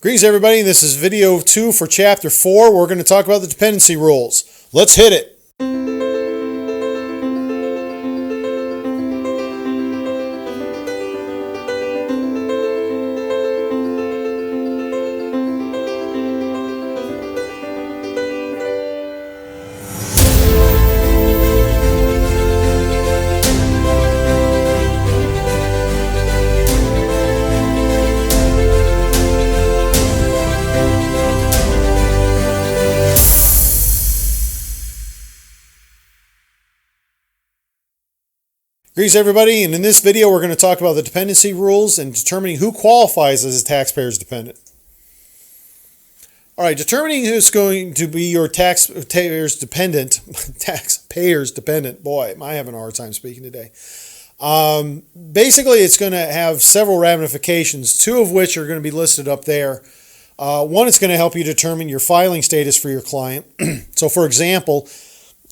Greetings, everybody. This is video 2 for chapter 4. We're going to talk about the dependency rules. Let's hit it. Greetings, everybody, and in this video we're going to talk about the dependency rules and determining who qualifies as a taxpayer's dependent. All right, determining who's going to be your taxpayer's dependent, boy, am I having a hard time speaking today. Basically, it's going to have several ramifications, two of which are going to be listed up there. One, it's going to help you determine your filing status for your client. So, for example,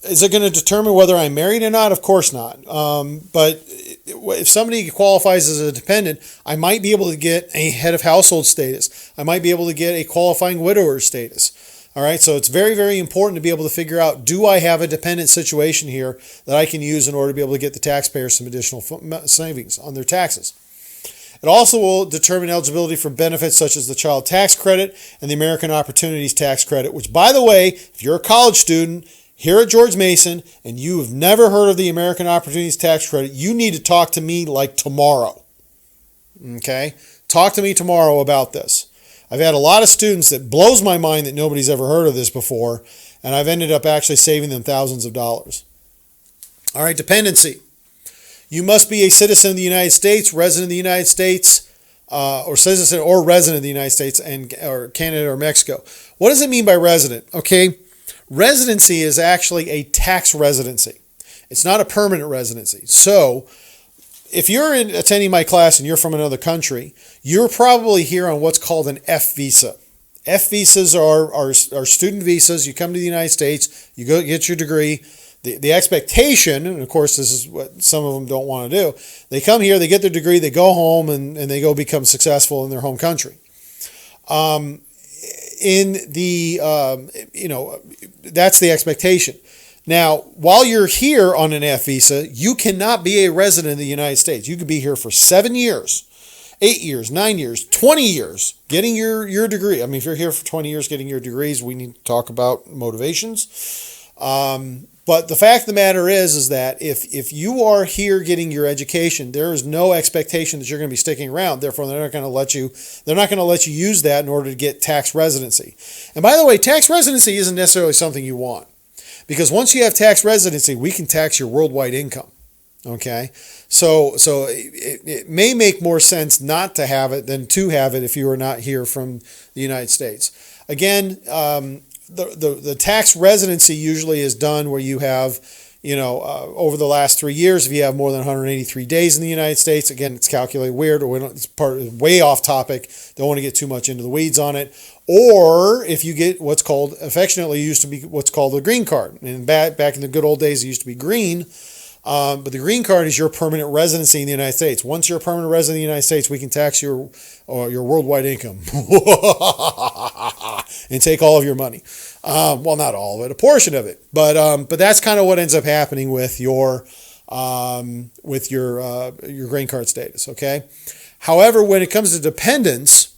is it going to determine whether I'm married or not? Of course not. But if somebody qualifies as a dependent, I might be able to get a head of household status. I might be able to get a qualifying widower status. All right, so it's very, very important to be able to figure out, do I have a dependent situation here that I can use in order to be able to get the taxpayers some additional savings on their taxes. It also will determine eligibility for benefits such as the child tax credit and the American Opportunities Tax Credit, which, by the way, if you're a college student here at George Mason and you have never heard of the American Opportunities Tax Credit, you need to talk to me like tomorrow. Okay? Talk to me tomorrow about this. I've had a lot of students that blows my mind that nobody's ever heard of this before, and I've ended up actually saving them thousands of dollars. All right, dependency. You must be a citizen of the United States, resident of the United States, or citizen or resident of the United States or Canada or Mexico. What does it mean by resident? Okay. Residency is actually a tax residency. It's not a permanent residency. So if you're attending my class and you're from another country, you're probably here on what's called an F visa. F visas are student visas. You come to the United States, you go get your degree. The expectation, and of course this is what some of them don't want to do, they come here, they get their degree, they go home, and they go become successful in their home country. That's the expectation. Now, while you're here on an F visa, you cannot be a resident of the United States. You could be here for 7 years, 8 years, 9 years, 20 years getting your degree. I mean, if you're here for 20 years getting your degrees, we need to talk about motivations. But the fact of the matter is that if you are here getting your education, there is no expectation that you're going to be sticking around. Therefore, they're not going to let you use that in order to get tax residency. And by the way, tax residency isn't necessarily something you want, because once you have tax residency, we can tax your worldwide income. Okay, so it may make more sense not to have it than to have it if you are not here from the United States. Again, the tax residency usually is done where you have, over the last 3 years, if you have more than 183 days in the United States. Again, it's calculated weird, or it's way off topic. Don't want to get too much into the weeds on it. Or if you get what's called, affectionately used to be what's called a green card. And back in the good old days, it used to be green. But the green card is your permanent residency in the United States. Once you're a permanent resident in the United States, we can tax your worldwide income and take all of your money. Well, not all of it, a portion of it. But that's kind of what ends up happening with your green card status. Okay. However, when it comes to dependents,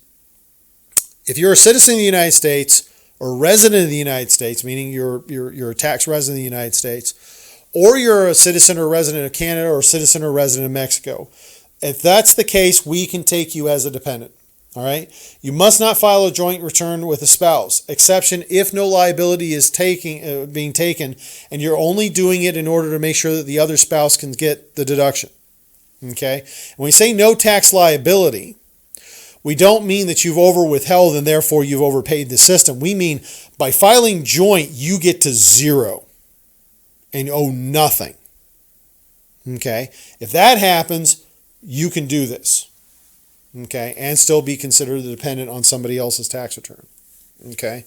if you're a citizen of the United States or resident of the United States, meaning you're a tax resident of the United States, or you're a citizen or resident of Canada or citizen or resident of Mexico, if that's the case, we can take you as a dependent. All right. You must not file a joint return with a spouse. Exception if no liability is being taken, and you're only doing it in order to make sure that the other spouse can get the deduction. Okay. When we say no tax liability, we don't mean that you've overwithheld and therefore you've overpaid the system. We mean by filing joint, you get to zero and owe nothing. Okay. If that happens, you can do this. Okay. And still be considered a dependent on somebody else's tax return. Okay.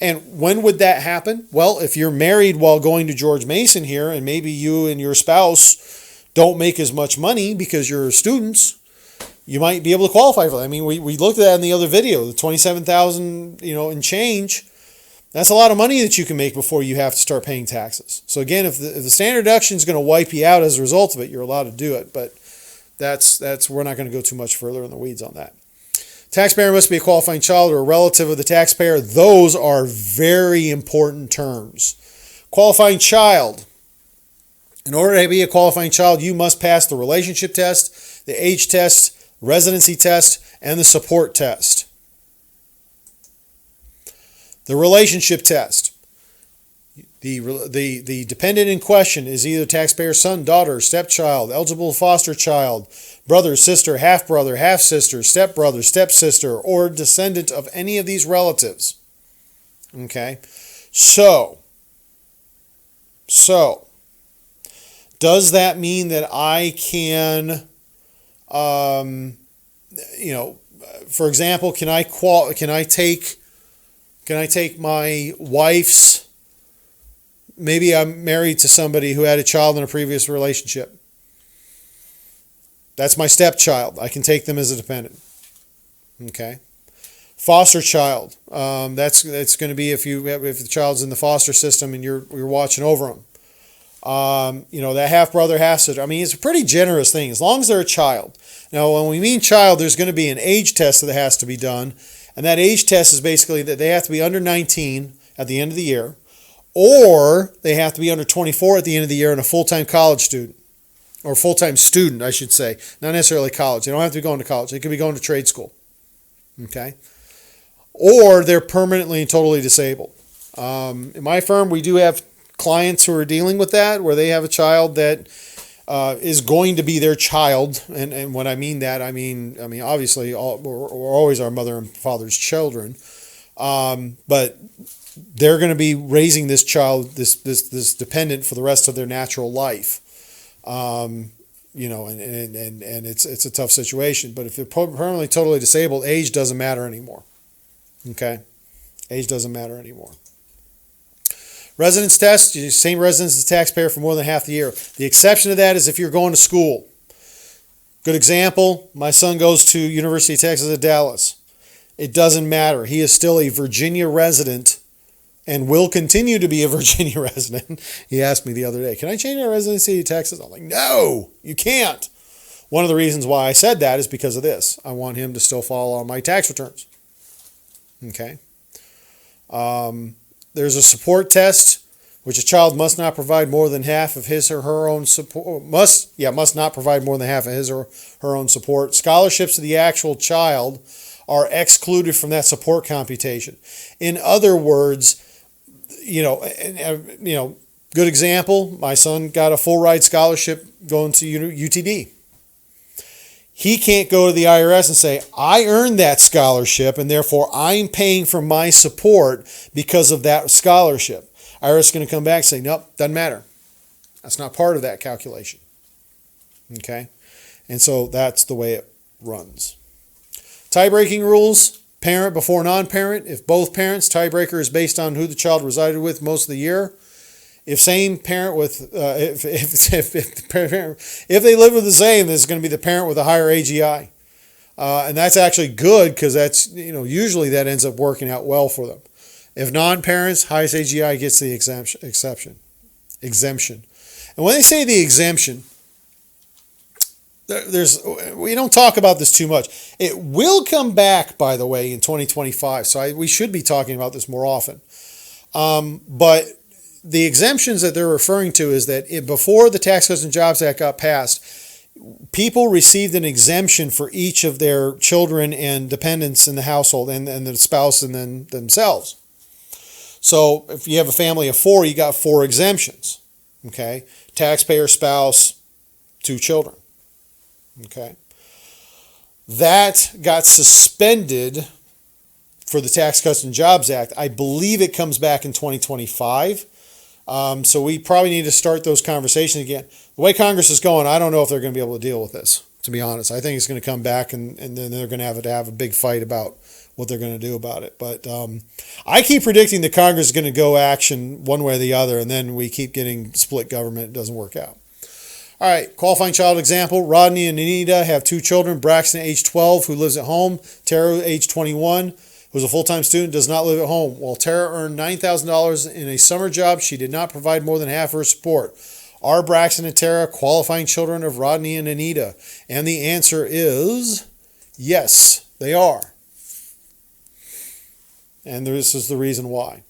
And when would that happen? Well, if you're married while going to George Mason here, and maybe you and your spouse don't make as much money because you're students, you might be able to qualify for that. I mean, we looked at that in the other video, the 27,000, and change. That's a lot of money that you can make before you have to start paying taxes. So again, if the standard deduction is going to wipe you out as a result of it, you're allowed to do it. But that's we're not going to go too much further in the weeds on that. Taxpayer must be a qualifying child or a relative of the taxpayer. Those are very important terms. Qualifying child. In order to be a qualifying child, you must pass the relationship test, the age test, residency test, and the support test. The relationship test. The dependent in question is either taxpayer's son, daughter, stepchild, eligible foster child, brother, sister, half-brother, half-sister, stepbrother, stepsister, or descendant of any of these relatives. Okay? So, does that mean that I can, for example, can I take my wife's, maybe I'm married to somebody who had a child in a previous relationship. That's my stepchild. I can take them as a dependent. Okay. Foster child. That's going to be if the child's in the foster system and you're watching over them. That half brother, half sister. I mean, it's a pretty generous thing as long as they're a child. Now, when we mean child, there's going to be an age test that has to be done, and that age test is basically that they have to be under 19 at the end of the year, or they have to be under 24 at the end of the year and a full-time college student, or full-time student, I should say, not necessarily college. They don't have to be going to college. They could be going to trade school. Okay, or they're permanently and totally disabled. In my firm, we do have clients who are dealing with that, where they have a child that is going to be their child, and when I mean that, I mean obviously we're always our mother and father's children, but they're going to be raising this child, this dependent for the rest of their natural life, and it's a tough situation. But if they're permanently totally disabled, age doesn't matter anymore. Okay, age doesn't matter anymore. Residence test, same residence as the taxpayer for more than half the year. The exception to that is if you're going to school. Good example, my son goes to University of Texas at Dallas. It doesn't matter. He is still a Virginia resident and will continue to be a Virginia resident. He asked me the other day, can I change my residency to Texas? I'm like, no, you can't. One of the reasons why I said that is because of this. I want him to still follow on my tax returns. Okay. There's a support test, which a child must not provide more than half of his or her own support. Must not provide more than half of his or her own support. Scholarships to the actual child are excluded from that support computation. In other words, good example. My son got a full ride scholarship going to UTD. He can't go to the IRS and say, I earned that scholarship and therefore I'm paying for my support because of that scholarship. IRS is going to come back and say, nope, doesn't matter. That's not part of that calculation. Okay? And so that's the way it runs. Tie-breaking rules, parent before non-parent. If both parents, tiebreaker is based on who the child resided with most of the year. If same parent with, if they live with the same, then it's going to be the parent with a higher AGI. And that's actually good because that's, usually that ends up working out well for them. If non-parents, highest AGI gets the exemption. And when they say the exemption, we don't talk about this too much. It will come back, by the way, in 2025. So we should be talking about this more often. But the exemptions that they're referring to is that before the Tax Cuts and Jobs Act got passed, people received an exemption for each of their children and dependents in the household and the spouse and then themselves. So if you have a family of 4, you got 4 exemptions. Okay? Taxpayer, spouse, 2 children. Okay? That got suspended for the Tax Cuts and Jobs Act. I believe it comes back in 2025. So we probably need to start those conversations again. The way Congress is going, I don't know if they're going to be able to deal with this, to be honest. I think it's going to come back and then they're going to have a big fight about what they're going to do about it. But I keep predicting that Congress is going to go action one way or the other, and then we keep getting split government. It doesn't work out. All right, qualifying child example. Rodney and Anita have 2 children. Braxton, age 12, who lives at home. Tara, age 21, who's a full-time student, does not live at home. While Tara earned $9,000 in a summer job, she did not provide more than half her support. Are Braxton and Tara qualifying children of Rodney and Anita? And the answer is yes, they are. And this is the reason why.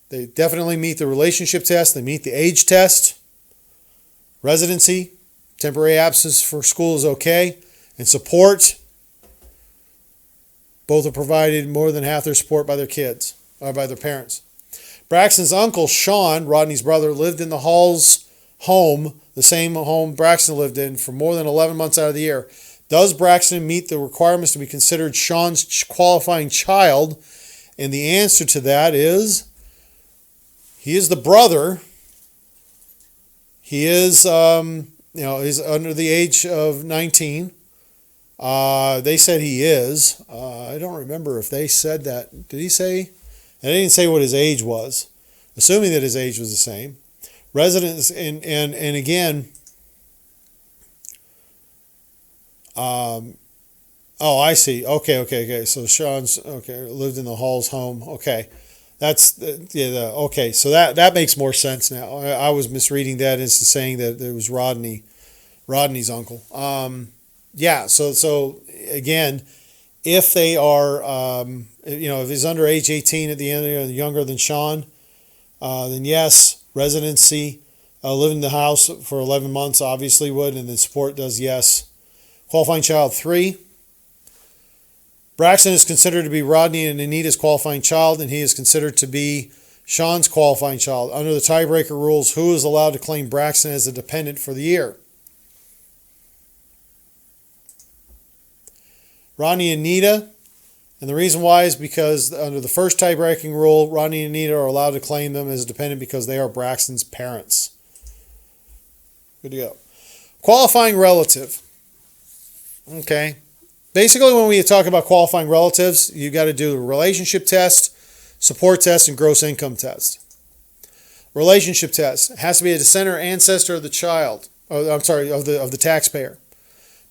They definitely meet the relationship test. They meet the age test. Residency, temporary absence for school is okay. And support, both are provided more than half their support by their kids, or by their parents. Braxton's uncle, Sean, Rodney's brother, lived in the Halls home, the same home Braxton lived in, for more than 11 months out of the year. Does Braxton meet the requirements to be considered Sean's qualifying child? And the answer to that is he is the brother. He is, he's under the age of 19. They said he is. I don't remember if they said that. Did he say? They didn't say what his age was. Assuming that his age was the same. Residence, and again, oh, I see. Okay. So Sean's, lived in the Halls home. Okay. That's, okay. So that makes more sense now. I was misreading that as saying that it was Rodney's uncle. So again, if they are, if he's under age 18 at the end, younger than Sean, then yes, residency, living in the house for 11 months obviously would, and then support does yes. Qualifying child 3. Braxton is considered to be Rodney and Anita's qualifying child, and he is considered to be Sean's qualifying child. Under the tiebreaker rules, who is allowed to claim Braxton as a dependent for the year? Rodney and Anita. And the reason why is because under the first tie-breaking rule, Rodney and Anita are allowed to claim them as a dependent because they are Braxton's parents. Good to go. Qualifying relative. Okay. Basically, when we talk about qualifying relatives, you got to do the relationship test, support test, and gross income test. Relationship test. It has to be a descendant or ancestor of the child. Of the taxpayer.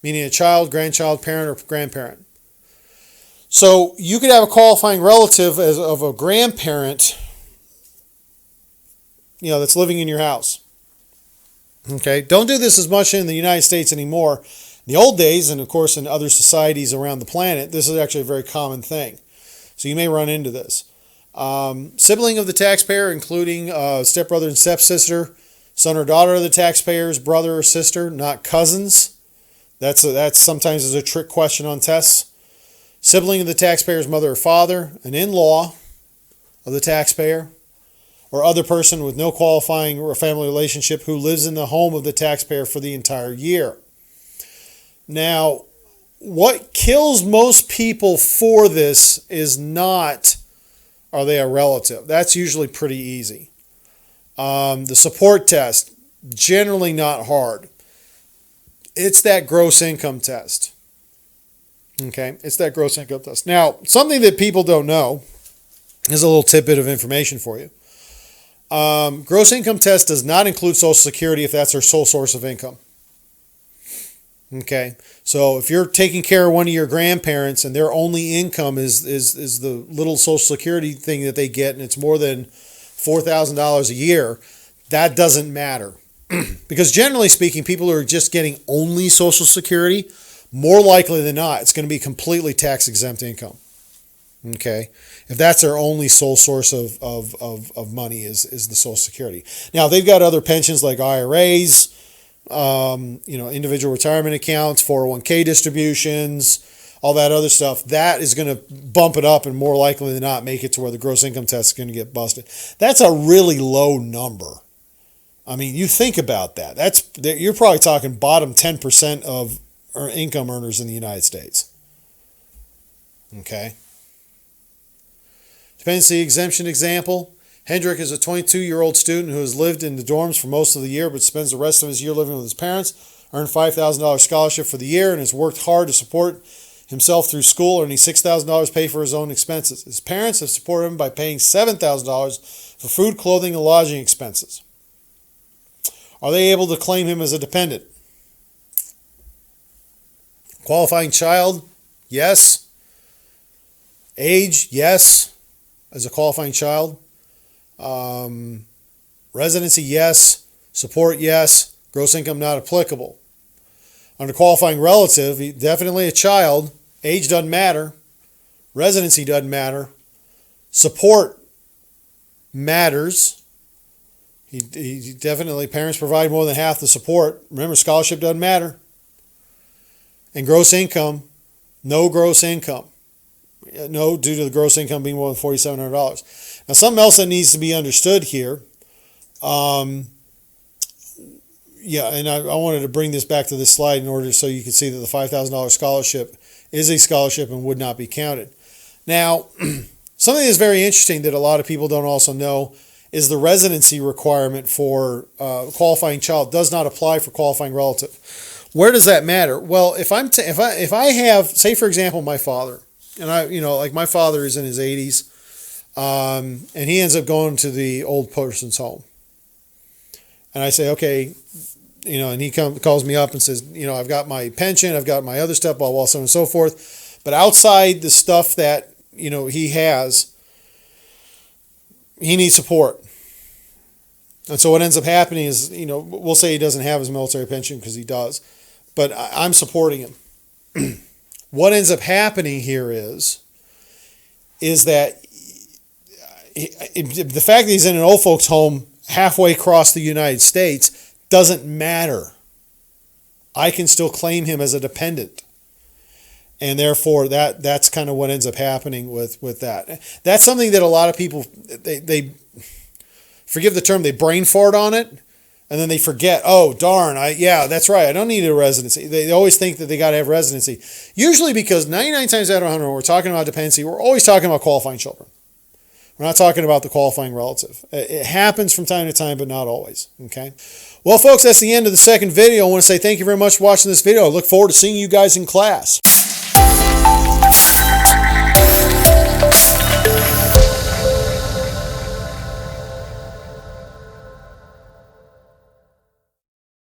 Meaning a child, grandchild, parent, or grandparent. So you could have a qualifying relative of a grandparent, that's living in your house. Okay, don't do this as much in the United States anymore. In the old days, and of course in other societies around the planet, this is actually a very common thing. So you may run into this. Sibling of the taxpayer, including stepbrother and stepsister, son or daughter of the taxpayer's brother or sister, not cousins. That's sometimes is a trick question on tests. Sibling of the taxpayer's mother or father, an in-law of the taxpayer, or other person with no qualifying or family relationship who lives in the home of the taxpayer for the entire year. Now, what kills most people for this is not, are they a relative? That's usually pretty easy. The support test, generally not hard. It's that gross income test. Okay, it's that gross income test. Now, something that people don't know is a little tidbit of information for you. Gross income test does not include Social Security if that's their sole source of income. Okay, so if you're taking care of one of your grandparents and their only income is the little Social Security thing that they get, and it's more than $4,000 a year, that doesn't matter. Because generally speaking, people who are just getting only Social Security, more likely than not, it's going to be completely tax-exempt income. Okay, if that's their only sole source of money is the Social Security. Now, they've got other pensions like IRAs, individual retirement accounts, 401k distributions, all that other stuff. That is going to bump it up and more likely than not make it to where the gross income test is going to get busted. That's a really low number. I mean, you think about that. You're probably talking bottom 10% of income earners in the United States. Okay. Dependency exemption example. Hendrick is a 22-year-old student who has lived in the dorms for most of the year but spends the rest of his year living with his parents, earned $5,000 scholarship for the year, and has worked hard to support himself through school, earning $6,000 pay for his own expenses. His parents have supported him by paying $7,000 for food, clothing, and lodging expenses. Are they able to claim him as a dependent? Qualifying child, yes. Age, yes, as a qualifying child. Residency, yes. Support, yes. Gross income, not applicable. Under qualifying relative, definitely a child. Age doesn't matter. Residency doesn't matter. Support matters. He definitely, parents provide more than half the support. Remember, scholarship doesn't matter. And gross income, no gross income. No, due to the gross income being more than $4,700. Now, something else that needs to be understood here. Yeah, and I wanted to bring this back to this slide in order so you can see that the $5,000 scholarship is a scholarship and would not be counted. Now, something that's very interesting that a lot of people don't also know is the residency requirement for qualifying child does not apply for qualifying relative. Where does that matter? Well, if I have, say for example, my father, and like my father is in his 80s, and he ends up going to the old person's home, and I say, okay, and he calls me up and says, I've got my pension, I've got my other stuff, blah, blah, so on and so forth, but outside the stuff that he has, he needs support. And so what ends up happening is, we'll say he doesn't have his military pension because he does, but I'm supporting him. What ends up happening here is that the fact that he's in an old folks home halfway across the United States doesn't matter. I can still claim him as a dependent. And therefore, that's kind of what ends up happening with that. That's something that a lot of people, they forgive the term, they brain fart on it, and then they forget, oh, darn, yeah, that's right, I don't need a residency. They always think that they got to have residency. Usually because 99 times out of 100, when we're talking about dependency, we're always talking about qualifying children. We're not talking about the qualifying relative. It happens from time to time, but not always. Okay. Well, folks, that's the end of the second video. I want to say thank you very much for watching this video. I look forward to seeing you guys in class.